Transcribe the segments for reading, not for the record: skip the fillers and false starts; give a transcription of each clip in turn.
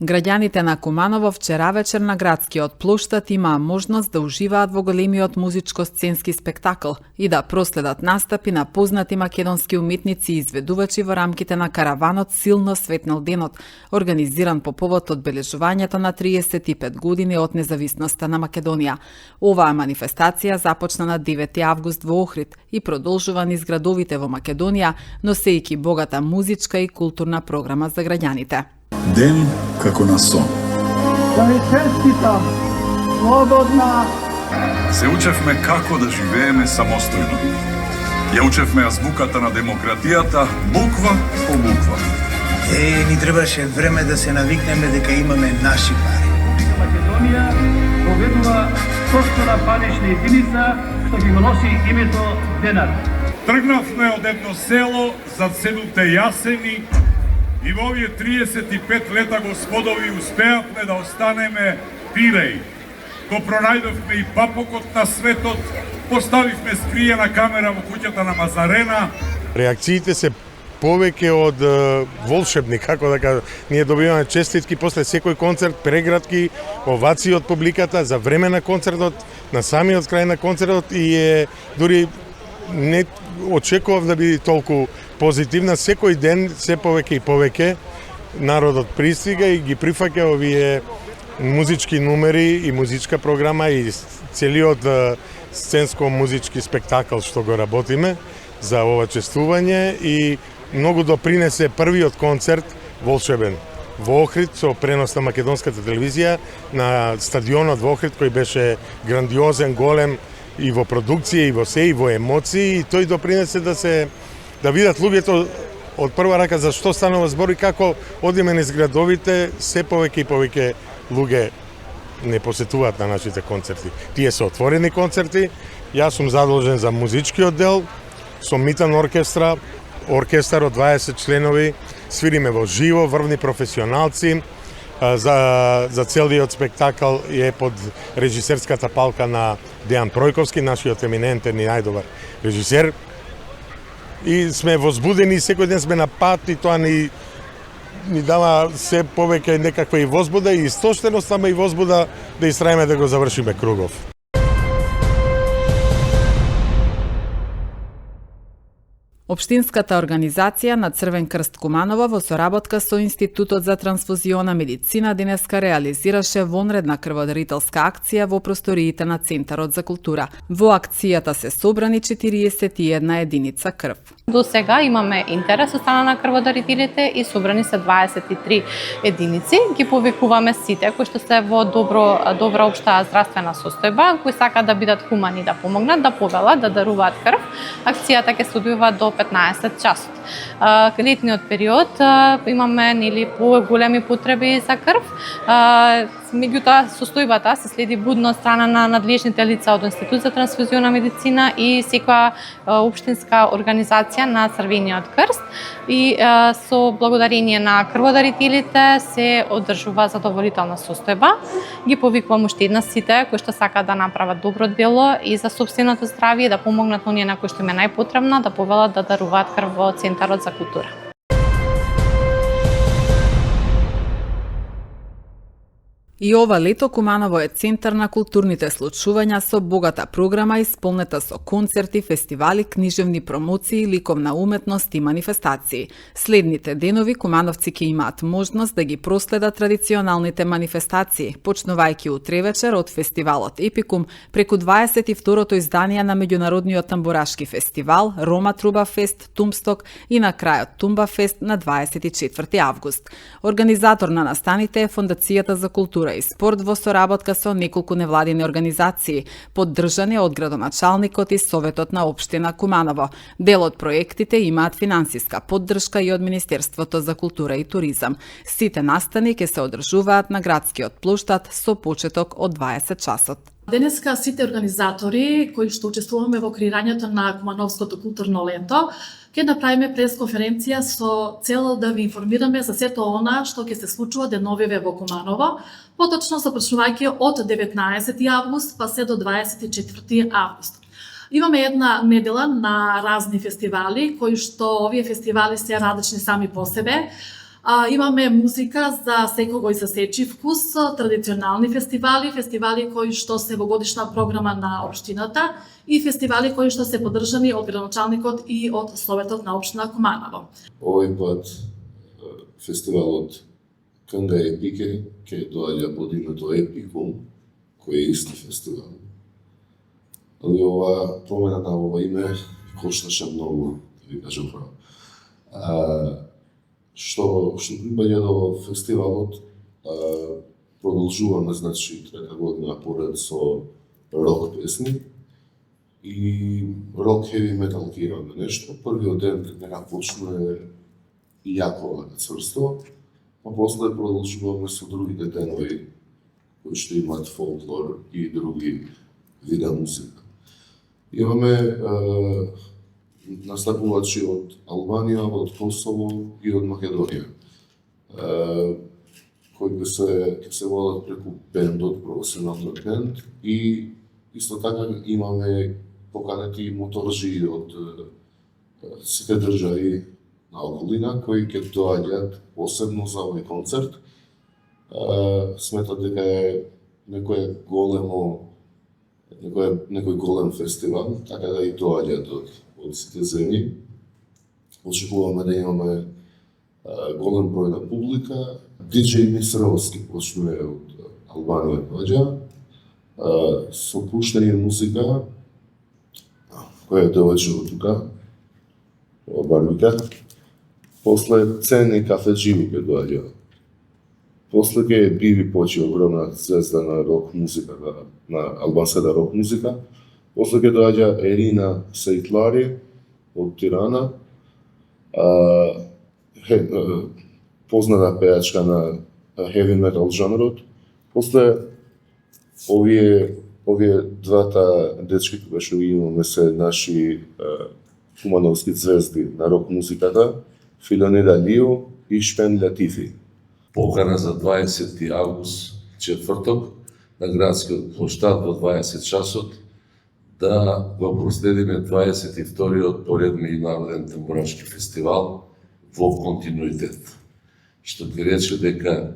Граѓаните на Куманово вчера вечер на градскиот плоштад имаа можност да уживаат во големиот музичко-сценски спектакл и да проследат настапи на познати македонски уметници и изведувачи во рамките на караванот Силно светнал денот, организиран по повод одбележувањето на 35 години од независноста на Македонија. Оваа манифестација започна на 9 август во Охрид и продолжува низ градовите во Македонија, носејќи богата музичка и културна програма за граѓаните. Ден како на сон. Да ви честитам, слободна. Се учевме како да живееме самостојно. Ја учевме азбуката на демократијата, буква по буква. Ни требаше време да се навикнеме дека имаме наши пари. Македонија поведува собствена парична единица што ги го носи името денар. Тргнавме од едно село зад седумте јасени и во овие 35 лета, господови, успеавме да останеме пиреј. Го пронајдовме и папокот на светот, поставивме скриена камера во куќата на Мазарена. Реакциите се повеќе од волшебни, како да кажа. Ние добиваме честитки после секој концерт, прегратки, овации од публиката за време на концертот, на самиот крај на концертот и дури не очекував да биде толку позитивна. Секој ден се повеќе и повеќе народот пристига и ги прифаќа овие музички numeri и музичка програма и целиот сценско-музички спектакл што го работиме за ова честување и многу допринесе првиот концерт волшебен во Охрид со пренос на македонската телевизија на стадионот во Охрид кој беше грандиозен, голем и во продукција и во се и во емоции и тој допринесе да видат луѓето од прва рака за што станува збор и како одиме низ градовите, се повеќе и повеќе луѓе не посетуваат на нашите концерти. Тие се отворени концерти, јас сум задолжен за музичкиот дел, со Митан оркестра, оркестар од 20 членови, свириме во живо, врвни професионалци, за целиот спектакл е под режисерската палка на Дејан Пројковски, нашиот еминентен и најдобар режисер. И сме возбудени, секој ден сме на пат и тоа ни дава се повеќе некаква и возбуда и истоштеност, ама и возбуда да истраеме да го завршиме кругов. Општинската организација на Црвен крст Куманово во соработка со Институтот за трансфузиона медицина денеска реализираше вонредна крводарителска акција во просториите на Центарот за култура. Во акцијата се собрани 41 единица крв. До сега имаме интерес од страна на крводарителите и собрани се 23 единици. Ги повикуваме сите кои што се во добра општа здравствена состојба, кои сакаат да бидат хумани да помогнат, да повелат, да даруваат крв. Акцијата ќе се одвива до 15 часот. Летниот период имаме поголеми потреби за крв. Меѓутоа состојбата се следи будно од страна на надлежните лица од Институт за трансфузиона медицина и секоја општинска организација на Црвениот крст и со благодарение на крводарителите се одржува задоволителна состојба. Ги повикувам уште една сите кои што сакаат да направат добро дело и за сопственото здравје, да помогнат оние на кои што им е најпотребна, да повелат да даруваат крв во Центарот за култура. И ова лето Куманово е центар на културните случувања со богата програма исполнета со концерти, фестивали, книжевни промоции, ликовна уметност и манифестации. Следните денови кумановци ќе имаат можност да ги проследат традиционалните манифестации, почнувајќи утре вечер од фестивалот Епикум преку 22-то издание на меѓународниот тамбурашки фестивал Рома Труба Фест Тумсток и на крајот Тумба Фест на 24 август. Организатор на настаните е Фондацијата за култура и спорт во соработка со неколку невладини организации, поддржани од градоначалникот и Советот на општина Куманово. Дел од проектите имаат финансиска поддршка и од Министерството за култура и туризам. Сите настани ќе се одржуваат на градскиот плоштад со почеток од 20 часот. Денеска сите организатори кои што учествуваме во креирањето на Кумановското културно лето ќе направиме пресконференција со цел да ви информираме за сето она што ќе се случува деновиве во Куманово, поточно започнувајќи од 19 август па се до 24 август. Имаме една недела на разни фестивали, кои што овие фестивали се различни сами по себе. Имаме музика за секого и за сечи вкус, традиционални фестивали кои што се во годишна програма на општината и фестивали кои што се поддржани од градоначалникот и од Советот на општина Куманово. Овој пат фестивалот Канга Епике ќе доаѓа под името Епикум, кој е исти фестивал. Али ова промена на ова име кошташе многу, да ви кажам право. Што припаѓа до фестивалот, продолжуваме, значи, трета година поред со рок песни и рок хеви метал ќе имаме нешто. Првиот ден нека почне јако цврсто, а после продолжуваме со другите денови кои што имаат фолклор и други вида музика. Имаме настапувачи од Албанија, од Косово и од Македонија, кои ќе се водат преку бендот, професионалниот бенд, и исто така имаме поканети моторџи од сите држави на околина кои ќе доаѓаат посебно за овој концерт. Сметат дека е некој голем фестивал, така да и доаѓаат од сите земји. Очекуваме да имаме голем број на публика. DJ Мисровски почнува од Албанија доаѓа со пуштање музика која е довече од тука, во Барбика. После Цени Кафедживи ќе доаѓа. После ќе Биби Почи, огромна звезда на рок музика, на албанската рок музика. После ќе доаѓа Ерина Сейтлари од Тирана, позната пејачка на heavy metal жанрот. После овие двата дечки кои што имаме се наши кумановски звезди на рок музиката, Филонеда Лио и Шпен Латифи. Покана за 20 август, четврток, на градскиот плоштад во 20 часот, да го проследиме 22-иот поред меѓународен тамбурашки фестивал во континуитет. Што ќе рече дека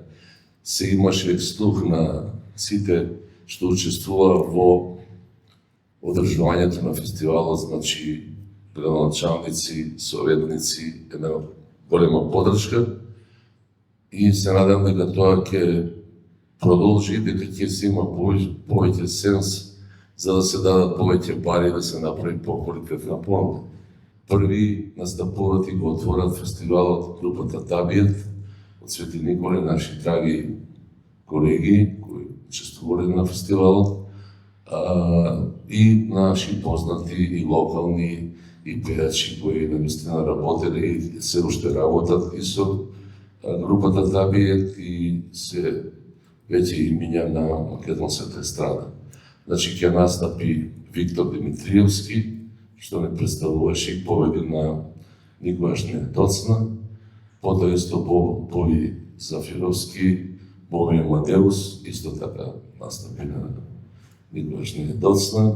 се имаше слух на сите што учествува во одржувањето на фестивалот, значи градоначалници, советници, една голема поддршка, и се надам дека тоа ќе продолжи, дека ќе се има повеќе сенс за да се дадат повеќе пари да се направи поквалитетна понуда. Први настапуват и го отворат фестивалот групата Табиет од Свети Николе, наши драги колеги кои учествувале на фестивалот, и наши познати и локални и пејачи кои навистина работеле и се уште работат и со групата Табиет и се веќе имиња на македонската естрада. Значи ќе настапи Виктор Димитриевски, што не представуваше и победи на Никогаш не доцна, потоа исто Боби Зафировски, Боби Амадеус, исто така настапи на Никогаш не доцна.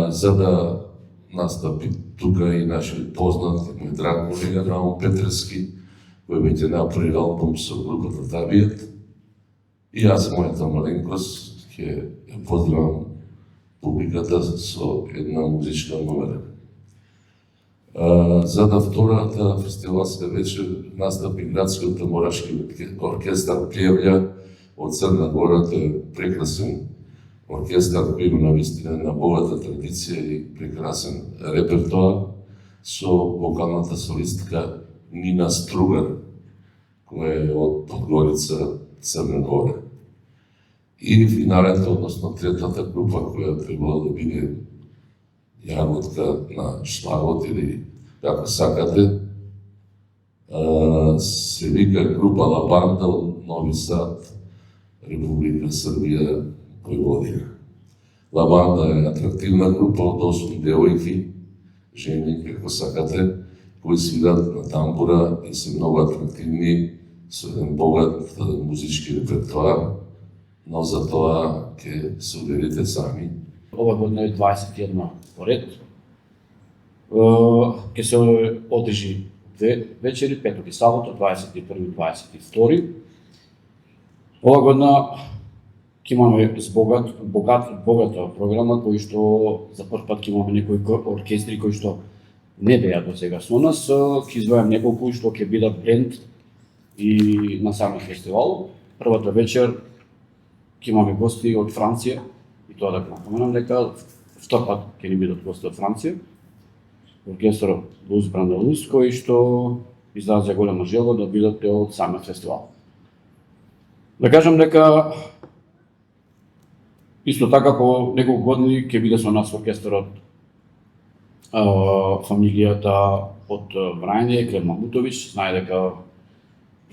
За да настапи тука и нашиот познат, мој драг колега Рамо Петрески, кој веќе направи албум со групата Табиет. И јас, мојата маленкост, ќе поздравам публиката со една музичка номера. За да втората фестивалска вечер настапи градскиот тамбурашки оркестар Плевља од Црна Гора. Тој е прекрасен оркестар кој има навистина на богата традиција и прекрасен репертоар со вокалната солистка Нина Стругар, која е од Подгорица, Црна Гора. И финалната, односно третата група која требала да биде јаготка на шлагот или како сакате, се вика група Лабанда од Нови Сад, Република Србија, Војводина. Лабанда е атрактивна група од 8 девојки, жени, како сакате, кои свират на тамбура и се многу атрактивни, со еден богат музички репертоар, но за тоа ќе се уверите сами. Ова година е 21 поред. Ќе се одржи две вечери, петок и сабота, 21 и 22. Ова година ќе имаме богата програма, кој што за прв пат ќе имаме некои оркестри кои што не беа до сега со нас. Ќе извојам неколку што ќе бидат бенд и на самиот фестивал. Првата вечер ќе имаме гости од Франција, и тоа да напоменам дека втор пат ќе ни бидат гости од Франција. Оркестар Луз Брандалус, кои што изразија голема желба да бидат дел од самиот фестивал. Да кажам дека исто така по неколку години ќе биде со нас оркестарот фамилијата од Врајне, Клем Мамутович. Знае дека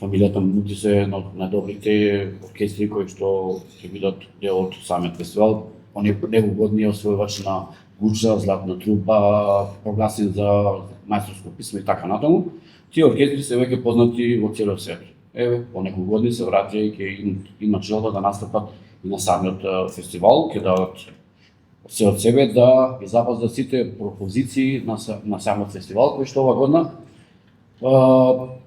фамилијата Мамути се една од најдобрите оркестри кои што ќе бидат дел од самиот фестивал. Он е неколку години освојувач на Гуча, Златна труба, прогласен за мајсторско писмо и така натаму. Тие оркестри се веќе познати во целиот свет. Еве, по неколку години се враќаат и ќе имат желба да настапат и на самиот фестивал, ќе дадат се од себе да ги запазат сите пропозиции на самиот фестивал, кој што ова година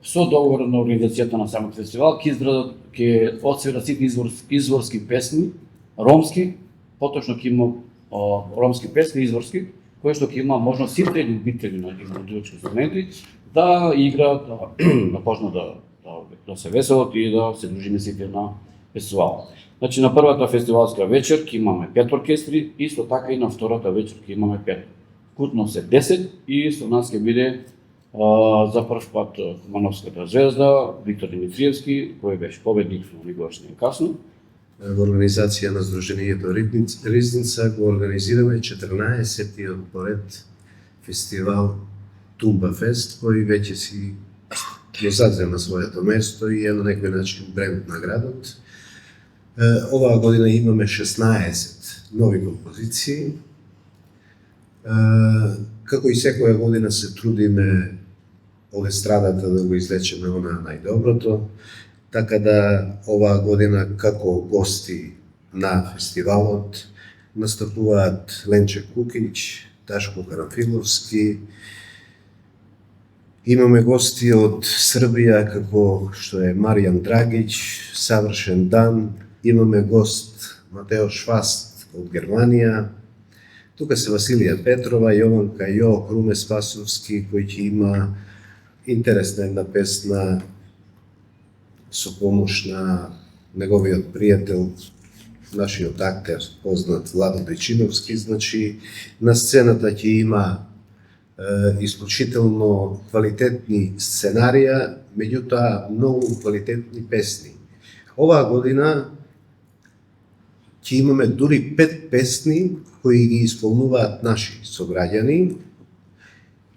со договор на организацијата на самиот фестивал ќе отсвират сите изворски песни, ромски, поточно ќе има ромски песни изворски, кои што ќе има можност сите љубители на изворски инструменти да играат, да почнат да се веселат и да се дружиме сите на фестивал. Значи на првата фестивалска вечер ќе имаме 5 оркестри, исто така и на втората вечер ќе имаме 5. Вкупно се 10 и со нас ќе биде за прв пат Кумановската звезда, Виктор Димитриевски, кој беше победник во никогаш не касно. Во организација на Сдруженијето Ризница го организираме 14-тиот поред фестивал Тумба Фест, кој веќе си го зазема своето место и е на некој начин бренд на градот. Оваа година имаме 16 нови композиции. Како и секоја година се трудиме од естрадата да го извлечеме она најдоброто, така да оваа година како гости на фестивалот настапуваат Ленче Кукич, Ташко Карамфиловски. Имаме гости од Србија како што е Маријан Драгич, Савршен дан. Имаме гост Матео Шваст од Германија. Тука се Василија Петрова, Јованка Јо, Круме Спасовски, кој ќе има интересна една песна со помош на неговиот пријател, нашиот актер, познат Владо Дечиновски. Значи, на сцената ќе има исклучително квалитетни сценарија, меѓутоа многу квалитетни песни. Оваа година ќе имаме дури 5 песни кои ги исполнуваат наши сограѓани,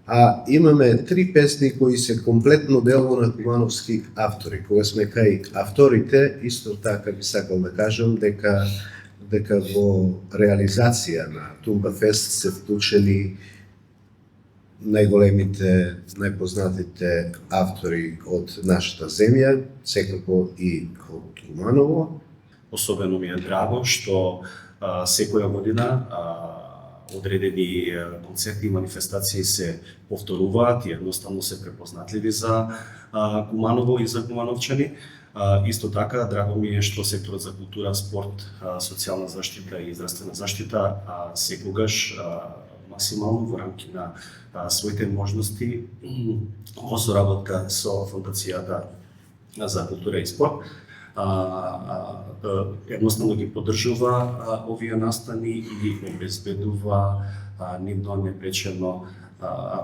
а имаме 3 песни кои се комплетно дело на кумановски автори. Кога сме кај авторите, исто така би сакал да кажам дека во реализација на Тумба Фест се вклучени најголемите, најпознатите автори од нашата земја, секако и од Куманово. Особено ми е драго што секоја година одредени концерти и манифестации се повторуваат и едноставно се препознатливи за Куманово и за кумановчани. Исто така, драго ми е што секторот за култура, спорт, социјална заштита и здравствена заштита секогаш максимално во рамки на своите можности во соработка со Фондацијата за култура и спорт едноставно ги поддржува овие настани и обезбедува нивно непречено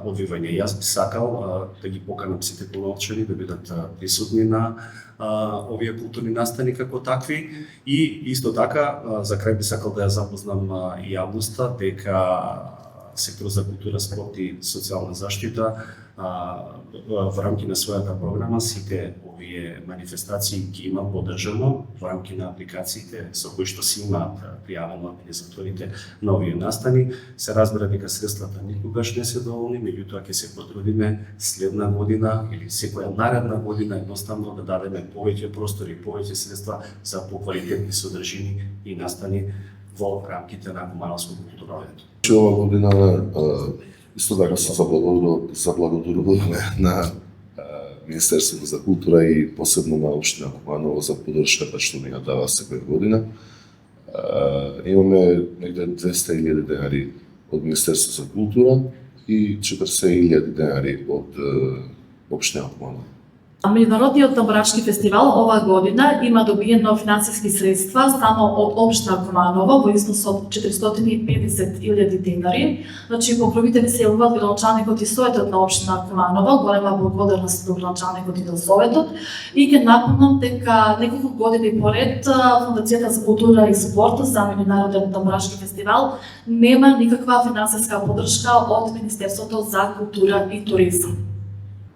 одвивање. Јас би сакал да ги поканам сите кумановчани да бидат присутни на овие културни настани како такви и исто така за крај би сакал да ја запознам и јавноста дека Секторот за култура, спорт и социјална заштита во рамки на својата програма сите овие манифестации ги има поддржано во рамки на апликациите со кои што си имаат пријавено организаторите на овие настани. Се разбира дека средствата никогаш не се доволни, меѓутоа ќе се потрудиме следна година или секоја наредна година едноставно да дадеме повеќе простори и повеќе средства за поквалитетни содржини и настани во рамките на Кумановското културно лето. Ова година исто така се заблагодаруваме на Министерството за култура и посебно на општина Куманово за поддршката што ни ја дава секоја година. Имаме негде 200.000 денари од Министерството за култура и 40.000 денари од општина Куманово. Меѓународниот тамбурашки фестивал оваа година има добиено финансиски средства само од општина Куманово во износ од 450.000 денари. Значи покровители се јавуваат градоначалникот и советот на општина Куманово, голема благодарност до градоначалникот и до советот, и ќе напомнам дека неколку години поред Фондацијата за култура и спорт за меѓународен тамбурашки фестивал нема никаква финансиска поддршка од Министерството за култура и туризам.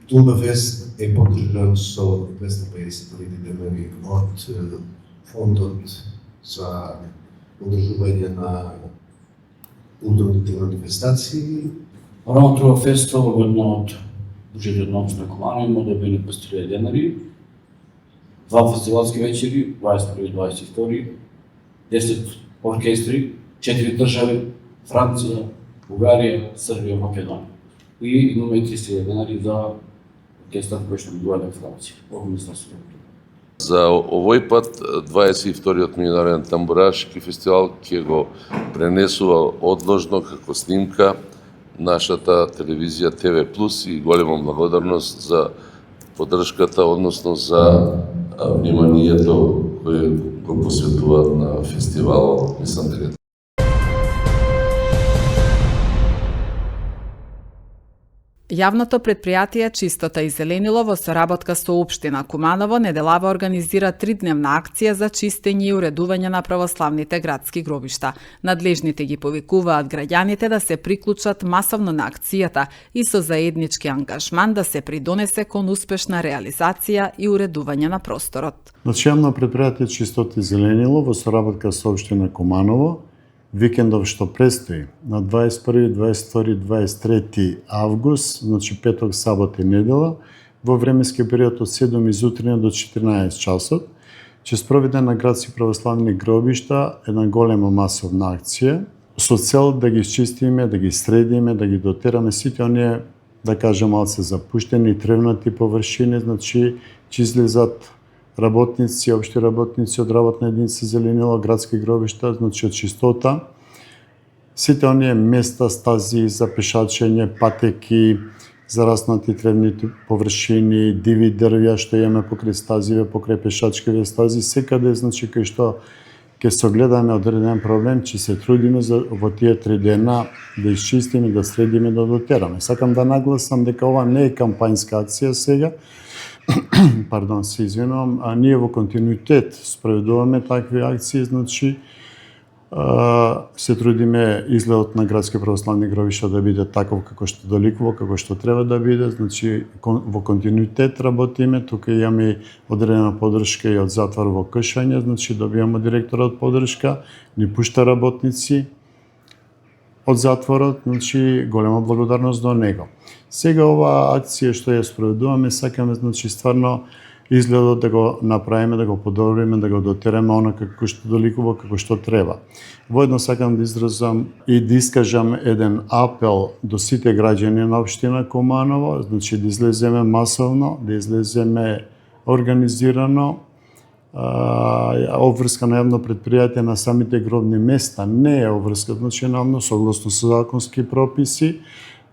Тулбафест е поддржан со 250.000 денари од фондот за одржување на културните манифестации. Програмот Тулбафест ова година од буџетот на општина Куманово има добиено 500.000 денари, 2 фестивалски вечери, 21 и 22, 10 оркестри, 4 држави, Франција, Бугарија, Србија, Македонија. И имаме 300.000 денари за оркестар кој што доаѓа од Франција, од Министерството на култура. За овој пат 22-тиот меѓународен тамбурашки фестивал ќе го пренесува одложно како снимка нашата телевизија ТВ Плюс и голема благодарност за поддршката, односно за вниманието кое го посветуваат на фестивалот. Мислам дека Јавното предпријатие Чистота и зеленило во соработка со општина Куманово неделава организира 3-дневна акција за чистење и уредување на православните градски гробишта. Надлежните ги повикуваат граѓаните да се приклучат масовно на акцијата и со заеднички ангажман да се придонесе кон успешна реализација и уредување на просторот. Значи, јавно предпријатие Чистота и зеленило во соработка со општина Куманово викендов што престои на 21, 22, 23 август, значи петок, сабота и недела, во временски период од 7 изутрина до 14 часот, ќе спроведе на градски православни гробишта една голема масовна акција со цел да ги изчистиме, да ги средиме, да ги дотераме сите оние, да кажем, малце запуштени, тревнати површини, значи ќе излезат работници, општи работници од работна единица зеленило, градски гробишта, значи од чистота. Сите оние места, стази за пешачење, патеки, зараснати тревните површини, диви дрвја што имаме покрај стазиве, покрај пешачкиве стази, секаде, значи, кај што ќе согледаме одреден проблем, ќе се трудиме во тие 3 дена да изчистиме, да средиме, да дотераме. Сакам да нагласам дека ова не е кампањска акција сега, пардон, се извинувам, а ние во континуитет спроведуваме такви акции, значи се трудиме изгледот на градски православни гробишта да биде таков како што доликува, како што треба да биде, значи во континуитет работиме, тука имаме одредена поддршка и од затвор во Кшање, значи добиваме директорот поддршка, ни пушта работници од затворот, значи голема благодарност до него. Сега оваа акција што ја спроведуваме, сакаме, значи, стварно изгледот да го направиме, да го подобриме, да го дотераме она како што доликува, како што треба. Воедно сакам да изразам и да искажам еден апел до сите граѓани на општина Куманово, значи да излеземе масовно, да излеземе организирано, обврска на јавно предпријатие на самите гробни места не е обврска, значи најавно согласно со законски прописи,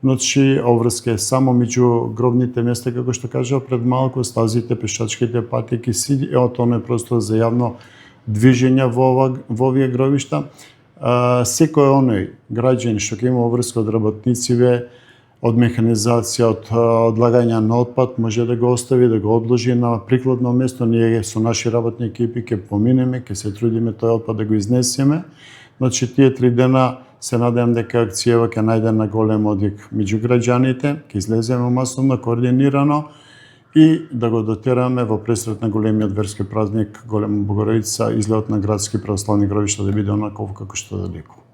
значи обврска е само меѓу гробните места, како што кажа пред малку, стазите, пешачките патеки, тоа е просто за јавно движење во овие гробишта. Секој оној граѓанин што ќе има обврска од работнициве, од механизација, од одлагање на отпад, може да го остави, да го одложи на прикладно место. Ние со наши работни екипи ќе поминеме, ќе се трудиме тој отпад да го изнесеме. Значи, тие 3 дена се надевам дека акцијава ќе најде на голем одик меѓу граѓаните, ќе излеземе масовно, координирано и да го дотераме во пресрет на големиот верски празник, Голема Богородица, изгледот на градски православни гробишта да биде онаков како што да ликува.